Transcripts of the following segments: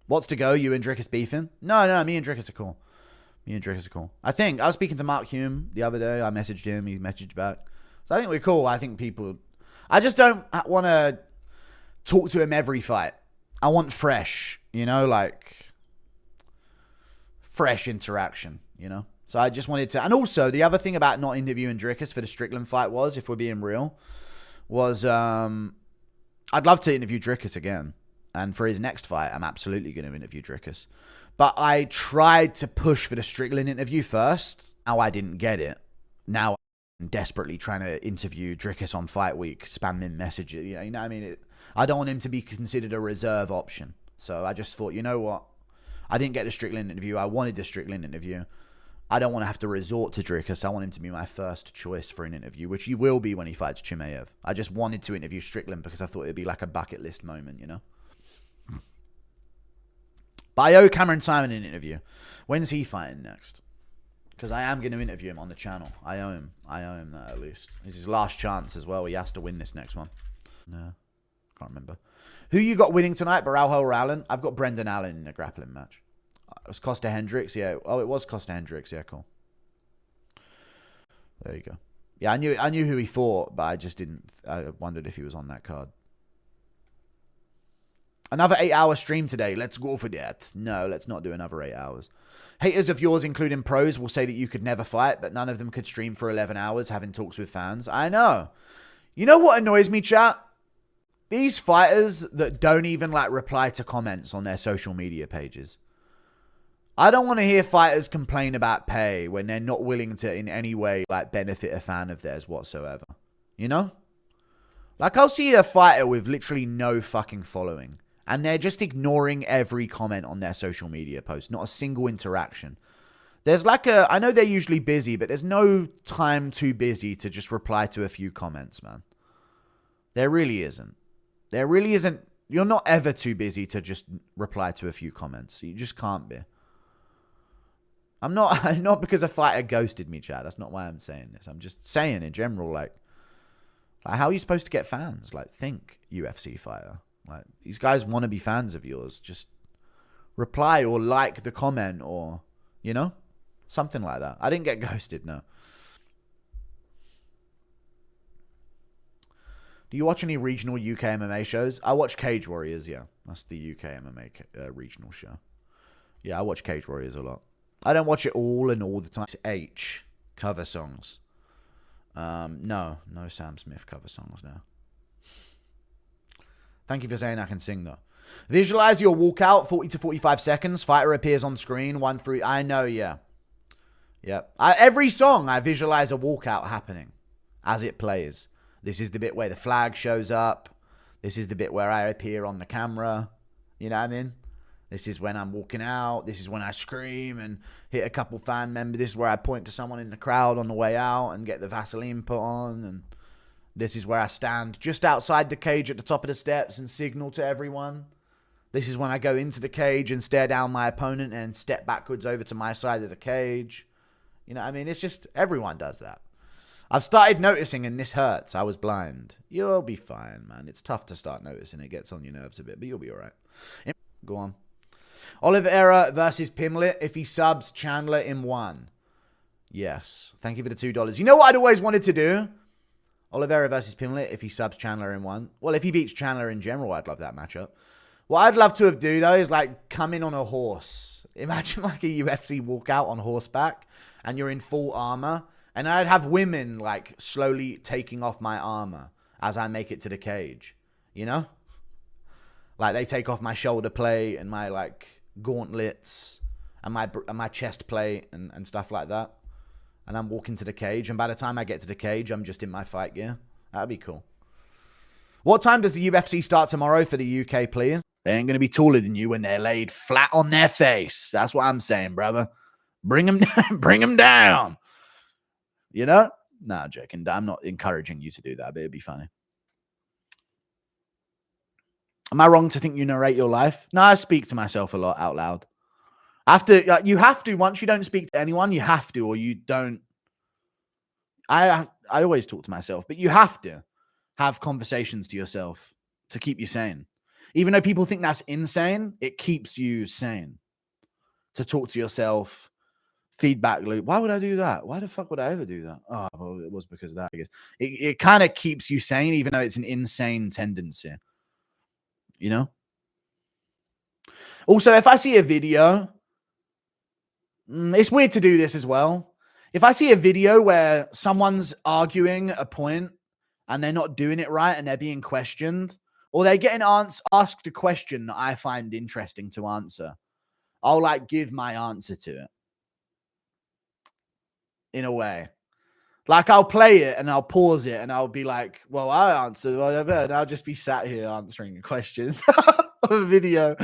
What's to go? You and Drickus beefing? No, me and Drickus are cool. I think I was speaking to Mark Hume the other day. I messaged him. He messaged back. So I think we're cool. I think people... I just don't want to talk to him every fight. I want fresh, like fresh interaction, So I just wanted to... And also, the other thing about not interviewing Drickus for the Strickland fight was, if we're being real, was I'd love to interview Drickus again. And for his next fight, I'm absolutely going to interview Drickus. But I tried to push for the Strickland interview first. Now I didn't get it. Now I'm desperately trying to interview Drickus on fight week, spamming messages. You know what I mean? I don't want him to be considered a reserve option. So I just thought, you know what? I didn't get the Strickland interview. I wanted the Strickland interview. I don't want to have to resort to Drickus. I want him to be my first choice for an interview, which he will be when he fights Chimaev. I just wanted to interview Strickland because I thought it'd be like a bucket list moment, But I owe Cameron Simon an interview. When's he fighting next? Because I am going to interview him on the channel. I owe him that at least. It's his last chance as well. He has to win this next one. No, can't remember. Who you got winning tonight, Baralho or Allen? I've got Brendan Allen in a grappling match. It was Costa Hendricks, yeah. Oh, it was Costa Hendricks, yeah, cool. There you go. Yeah, I knew who he fought, but I just didn't. I wondered if he was on that card. Another 8-hour stream today. Let's go for that. No, let's not do another 8 hours. Haters of yours, including pros, will say that you could never fight, but none of them could stream for 11 hours having talks with fans. I know. You know what annoys me, chat? These fighters that don't even reply to comments on their social media pages. I don't want to hear fighters complain about pay when they're not willing to in any way benefit a fan of theirs whatsoever. I'll see a fighter with literally no fucking following. And they're just ignoring every comment on their social media post. Not a single interaction. There's I know they're usually busy, but there's no time too busy to just reply to a few comments, man. There really isn't. You're not ever too busy to just reply to a few comments. You just can't be. I'm not because a fighter ghosted me, Chad. That's not why I'm saying this. I'm just saying in general, how are you supposed to get fans? Think, UFC fighter. These guys want to be fans of yours. Just reply or like the comment or, something like that. I didn't get ghosted, no. Do you watch any regional UK MMA shows? I watch Cage Warriors, yeah. That's the UK MMA regional show. Yeah, I watch Cage Warriors a lot. I don't watch it all and all the time. It's H cover songs. No Sam Smith cover songs now. Thank you for saying I can sing, though. Visualize your walkout, 40 to 45 seconds. Fighter appears on screen, 1 through... I know, yeah. Yep. Every song, I visualize a walkout happening as it plays. This is the bit where the flag shows up. This is the bit where I appear on the camera. You know what I mean? This is when I'm walking out. This is when I scream and hit a couple fan members. This is where I point to someone in the crowd on the way out and get the Vaseline put on. And this is where I stand just outside the cage at the top of the steps and signal to everyone. This is when I go into the cage and stare down my opponent and step backwards over to my side of the cage. You know what I mean? It's just, everyone does that. I've started noticing, and this hurts. I was blind. You'll be fine, man. It's tough to start noticing. It gets on your nerves a bit, but you'll be all right. Go on. Oliveira versus Pimlet. If he subs Chandler in 1. Yes. Thank you for the $2. You know what I'd always wanted to do? Oliveira versus Pimlet. If he subs Chandler in 1. Well, if he beats Chandler in general, I'd love that matchup. What I'd love to have do, though, is come in on a horse. Imagine a UFC walkout on horseback, and you're in full armor. And I'd have women, slowly taking off my armor as I make it to the cage. You know? They take off my shoulder plate and my, gauntlets and my chest plate and stuff like that. And I'm walking to the cage. And by the time I get to the cage, I'm just in my fight gear. That'd be cool. What time does the UFC start tomorrow for the UK, please? They ain't going to be taller than you when they're laid flat on their face. That's what I'm saying, brother. Bring them down. Bring them down. You know? Nah, joking. I'm not encouraging you to do that, but it'd be funny. Am I wrong to think you narrate your life? No, I speak to myself a lot out loud. You have to. Once you don't speak to anyone, you have to, or you don't. I always talk to myself, but you have to have conversations to yourself to keep you sane. Even though people think that's insane, it keeps you sane to talk to yourself. Feedback loop. Why would I do that? Why the fuck would I ever do that? Oh, well, it was because of that, I guess. It kind of keeps you sane, even though it's an insane tendency. You know? Also, if I see a video, it's weird to do this as well. If I see a video where someone's arguing a point and they're not doing it right and they're being questioned, or they're getting asked a question that I find interesting to answer, I'll like give my answer to it. In a way, like I'll play it and I'll pause it and I'll be like, well, I answered whatever, and I'll just be sat here answering questions of a video.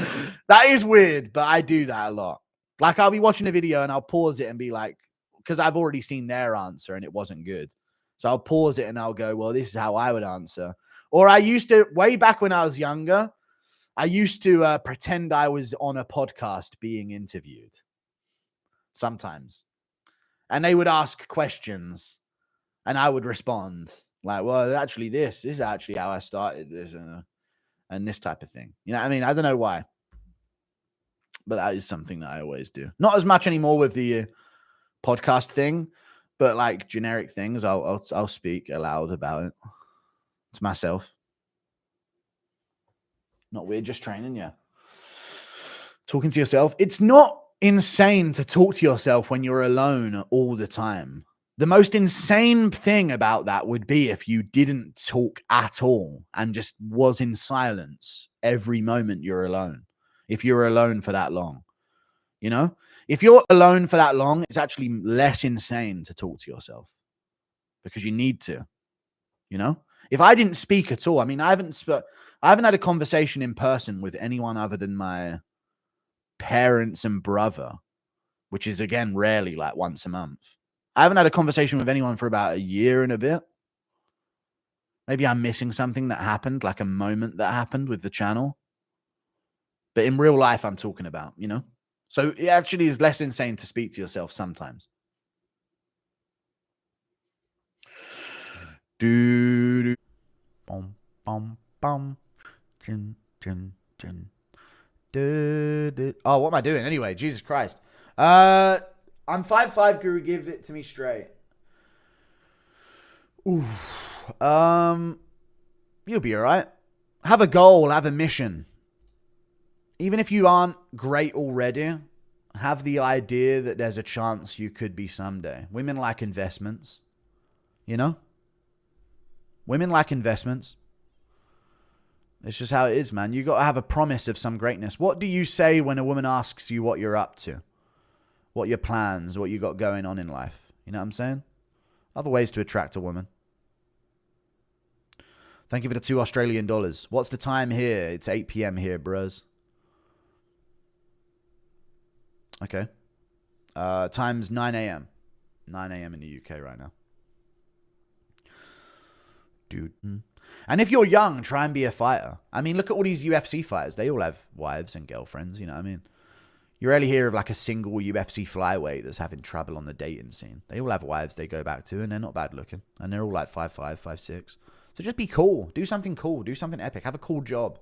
That is weird, but I do that a lot. Like I'll be watching a video and I'll pause it and be like, because I've already seen their answer and it wasn't good. So I'll pause it and I'll go, well, this is how I would answer. Or I used to, way back when I was younger, I used to pretend I was on a podcast being interviewed sometimes. And they would ask questions and I would respond like, well, actually this is actually how I started this and this type of thing. You know what I mean? I don't know why, but that is something that I always do. Not as much anymore with the podcast thing, but like generic things, I'll speak aloud about it to myself. Not weird, just training, yeah. Talking to yourself. It's not insane to talk to yourself when you're alone all the time. The most insane thing about that would be if you didn't talk at all and just was in silence every moment you're alone. If you're alone for that long, you know, if you're alone for that long, it's actually less insane to talk to yourself because you need to, you know. If I didn't speak at all, I mean, I haven't had a conversation in person with anyone other than my parents and brother, which is again rarely, like once a month. I haven't had a conversation with anyone for about a year and a bit. Maybe I'm missing something that happened, like a moment that happened with the channel. But in real life, I'm talking about, you know? So it actually is less insane to speak to yourself sometimes. Do bum bum bum. Chin, chin, chin. Oh, what am I doing anyway? Jesus Christ. I'm 5'5", Guru. Give it to me straight. Ooh. You'll be all right. Have a goal. Have a mission. Even if you aren't great already, have the idea that there's a chance you could be someday. Women like investments. You know? Women like investments. It's just how it is, man. You got to have a promise of some greatness. What do you say when a woman asks you what you're up to? What your plans, what you got going on in life? You know what I'm saying? Other ways to attract a woman. Thank you for the $2 Australian. What's the time here? It's 8 p.m. here, bros. Okay. Time's 9 a.m. 9 a.m. in the UK right now. Dude. And if you're young, try and be a fighter. I mean, look at all these UFC fighters. They all have wives and girlfriends, you know what I mean? You rarely hear of like a single UFC flyweight that's having trouble on the dating scene. They all have wives they go back to, and they're not bad looking. And they're all like 5'5", 5'6". So just be cool. Do something cool. Do something epic. Have a cool job.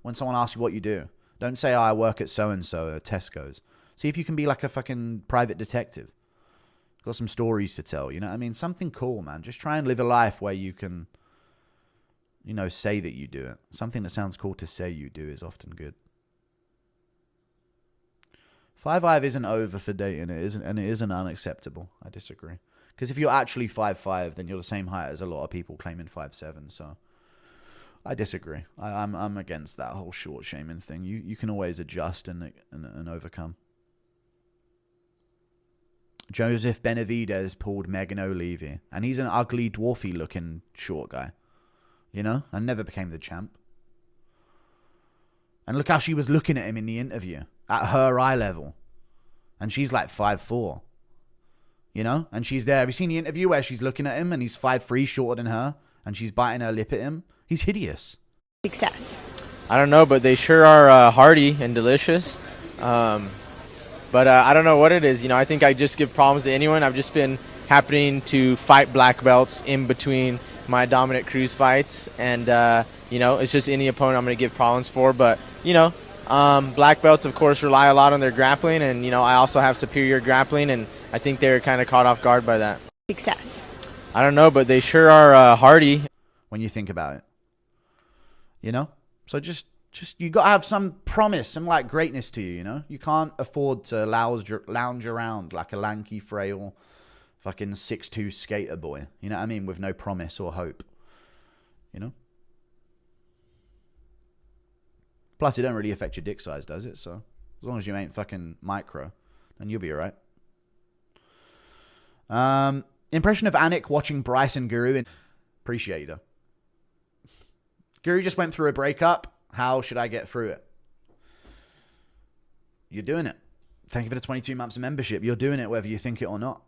When someone asks you what you do, don't say, oh, I work at so-and-so at Tesco's. See if you can be like a fucking private detective. Got some stories to tell, you know what I mean? Something cool, man. Just try and live a life where you can, you know, say that you do it. Something that sounds cool to say you do is often good. 5'5" isn't over for dating, it isn't, and it isn't unacceptable. I disagree. Because if you're actually 5'5", then you're the same height as a lot of people claiming 5'7". So I disagree. I'm against that whole short shaming thing. You can always adjust and overcome. Joseph Benavidez pulled Megan O'Leary, and he's an ugly, dwarfy looking short guy. You know, and never became the champ. And look how she was looking at him in the interview, at her eye level. And she's like 5'4". You know? And she's there. Have you seen the interview where she's looking at him and he's 5'3", shorter than her, and she's biting her lip at him? He's hideous. Success. I don't know, but they sure are hearty and delicious. But I don't know what it is. You know, I think I just give problems to anyone. I've just been happening to fight black belts in between my dominant cruise fights, and you know, it's just any opponent I'm going to give problems for. But you know, black belts of course rely a lot on their grappling, and you know, I also have superior grappling, and I think they were kind of caught off guard by that. Success. I don't know, but they sure are hardy. When you think about it, you know, so just you got to have some promise, some like greatness to you, you know? You can't afford to lounge around like a lanky, frail, fucking 6'2" skater boy. You know what I mean? With no promise or hope, you know? Plus, it don't really affect your dick size, does it? So as long as you ain't fucking micro, then you'll be all right. Impression of Anik watching Bryce and Guru. Appreciate you, though. Guru just went through a breakup. How should I get through it? You're doing it. Thank you for the 22 months of membership. You're doing it whether you think it or not.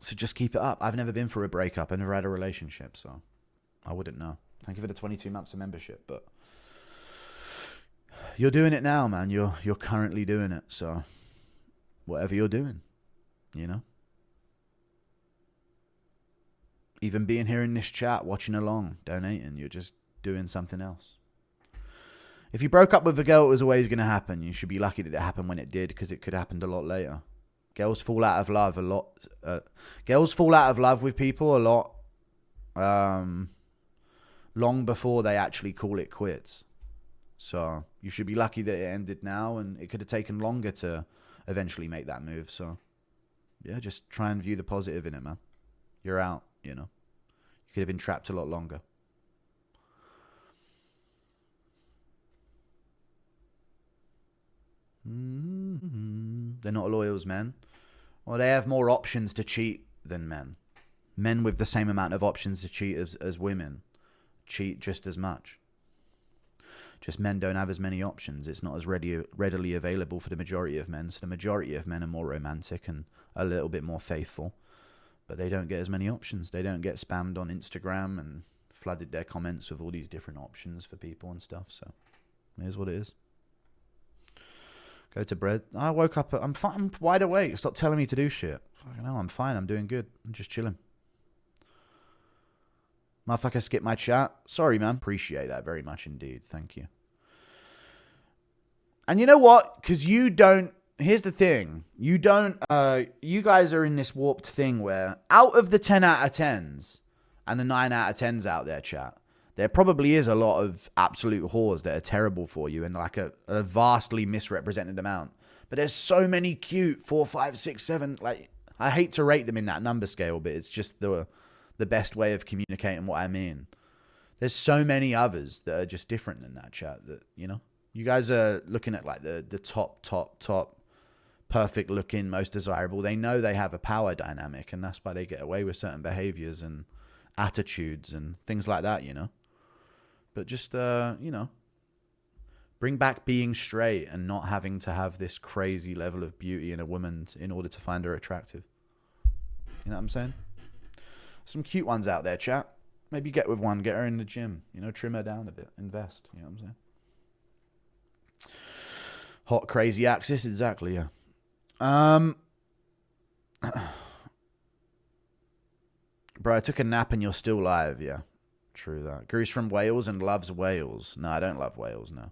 So just keep it up. I've never been through a breakup. I've never had a relationship, so I wouldn't know. Thank you for the 22 months of membership, but you're doing it now, man. You're currently doing it, so whatever you're doing, you know? Even being here in this chat, watching along, donating, you're just doing something else. If you broke up with a girl, it was always going to happen. You should be lucky that it happened when it did, because it could have happened a lot later. Girls fall out of love a lot. Girls fall out of love with people a lot long before they actually call it quits. So you should be lucky that it ended now, and it could have taken longer to eventually make that move. So yeah, just try and view the positive in it, man. You're out, you know. You could have been trapped a lot longer. They're not loyals, men. Well, they have more options to cheat than men. Men with the same amount of options to cheat as women cheat just as much. Just men don't have as many options. It's not as readily available for the majority of men. So the majority of men are more romantic and a little bit more faithful. But they don't get as many options. They don't get spammed on Instagram and flooded their comments with all these different options for people and stuff. So here's what it is. Go to bed. I woke up. I'm fine. I'm wide awake. Stop telling me to do shit. Fucking hell, I'm fine. I'm doing good. I'm just chilling. Motherfucker, skip my chat. Sorry, man. Appreciate that very much indeed. Thank you. And you know what? Because you don't... Here's the thing. You don't... you guys are in this warped thing where out of the 10 out of 10s and the 9 out of 10s out there, chat, there probably is a lot of absolute whores that are terrible for you and like a vastly misrepresented amount. But there's so many cute 4, 5, 6, 7. Like, I hate to rate them in that number scale, but it's just the best way of communicating what I mean. There's so many others that are just different than that, chat. That, you know, you guys are looking at like the top, perfect looking, most desirable. They know they have a power dynamic, and that's why they get away with certain behaviors and attitudes and things like that, you know. But just, you know, bring back being straight and not having to have this crazy level of beauty in a woman in order to find her attractive. You know what I'm saying? Some cute ones out there, chat. Maybe get with one, get her in the gym, you know, trim her down a bit, invest, you know what I'm saying? Hot, crazy axis, exactly, yeah. Bro, I took a nap and you're still live, yeah. True that. Guru's from Wales and loves Wales. No, I don't love Wales, no.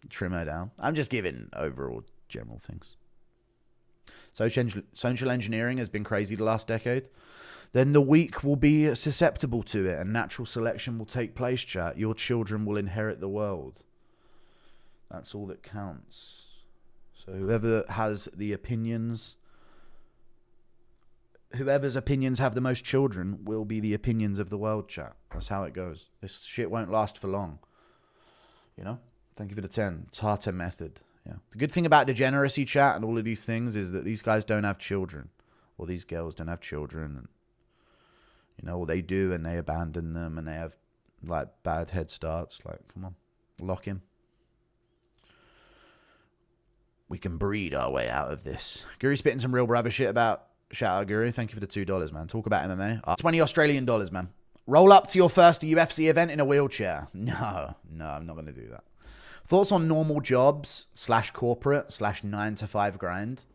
Trim her down. I'm just giving overall general things. Social engineering has been crazy the last decade. Then the weak will be susceptible to it and natural selection will take place, chat. Your children will inherit the world. That's all that counts. So whoever has the opinions... Whoever's opinions have the most children will be the opinions of the world, chat. That's how it goes. This shit won't last for long. You know? Thank you for the 10. Tartar method. Yeah. The good thing about degeneracy, chat, and all of these things is that these guys don't have children. Or these girls don't have children. And, you know, or they do and they abandon them and they have, like, bad head starts. Like, come on. Lock in. We can breed our way out of this. Guru spitting some real brother shit about... Shout out, Guru. Thank you for the $2, man. Talk about MMA. 20 Australian dollars, man. Roll up to your first UFC event in a wheelchair. No, I'm not going to do that. Thoughts on normal jobs /corporate /9 to 5 grind?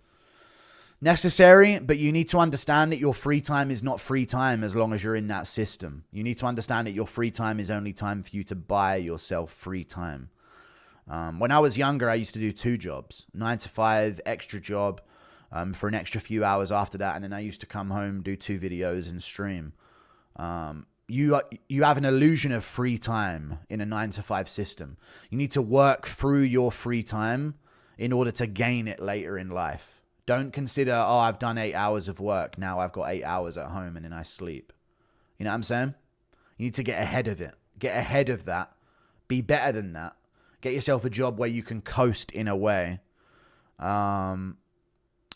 necessary, but you need to understand that your free time is not free time as long as you're in that system. You need to understand that your free time is only time for you to buy yourself free time. When I was younger, I used to do 2 jobs, 9 to 5, extra job for an extra few hours after that. And then I used to come home, do 2 videos and stream. You have an illusion of free time in a 9 to 5 system. You need to work through your free time in order to gain it later in life. Don't consider, oh, I've done 8 hours of work. Now I've got 8 hours at home and then I sleep. You know what I'm saying? You need to get ahead of it. Get ahead of that. Be better than that. Get yourself a job where you can coast in a way. And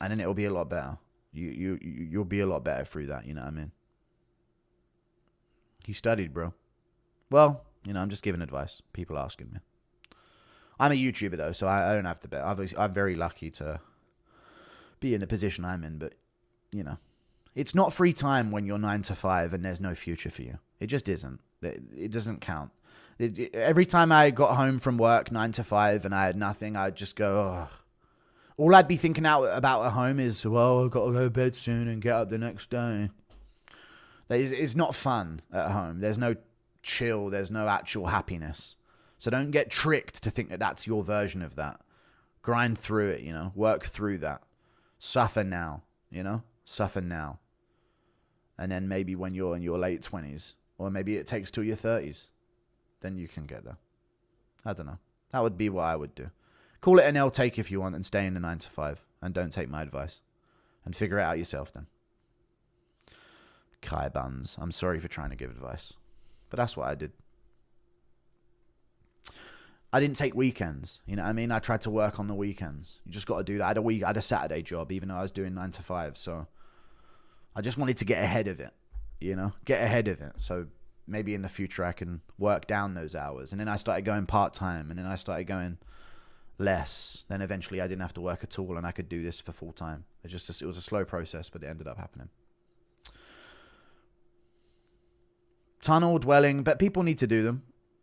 then it'll be a lot better. You'll be a lot better through that. You know what I mean? You studied, bro. Well, you know, I'm just giving advice. People asking me. I'm a YouTuber, though, so I don't have to bet. I'm very lucky to be in the position I'm in, but, you know, it's not free time when you're 9 to 5 and there's no future for you. It just isn't. It doesn't count. Every time I got home from work, 9 to 5, and I had nothing, I'd just go, oh. All I'd be thinking about at home is, well, I've got to go to bed soon and get up the next day. It's not fun at home. There's no chill. There's no actual happiness. So don't get tricked to think that that's your version of that. Grind through it, you know. Work through that. Suffer now, you know. Suffer now. And then maybe when you're in your late 20s, or maybe it takes till your 30s, then you can get there. I don't know. That would be what I would do. Call it an L take if you want and stay in the 9 to 5. And don't take my advice. And figure it out yourself then. Kai buns. I'm sorry for trying to give advice. But that's what I did. I didn't take weekends. You know what I mean? I tried to work on the weekends. You just got to do that. I had a Saturday job, even though I was doing 9 to 5. So I just wanted to get ahead of it. You know? Get ahead of it. So maybe in the future I can work down those hours. And then I started going part-time. And then I started going less. Then eventually I didn't have to work at all. And I could do this for full-time. It was a slow process, but it ended up happening. Tunnel dwelling. But people need to do them.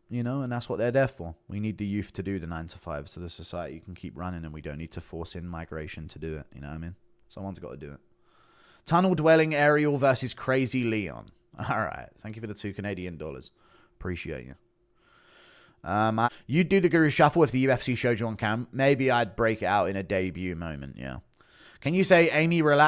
You know, and that's what they're there for. We need the youth to do the 9 to 5 so the society can keep running and we don't need to force in migration to do it. You know what I mean? Someone's got to do it. Tunnel dwelling Ariel versus Crazy Leon. All right. Thank you for the $2 Canadian. Appreciate you. You'd do the Guru Shuffle if the UFC showed you on cam. Maybe I'd break it out in a debut moment, yeah. Can you say, Amy, relax?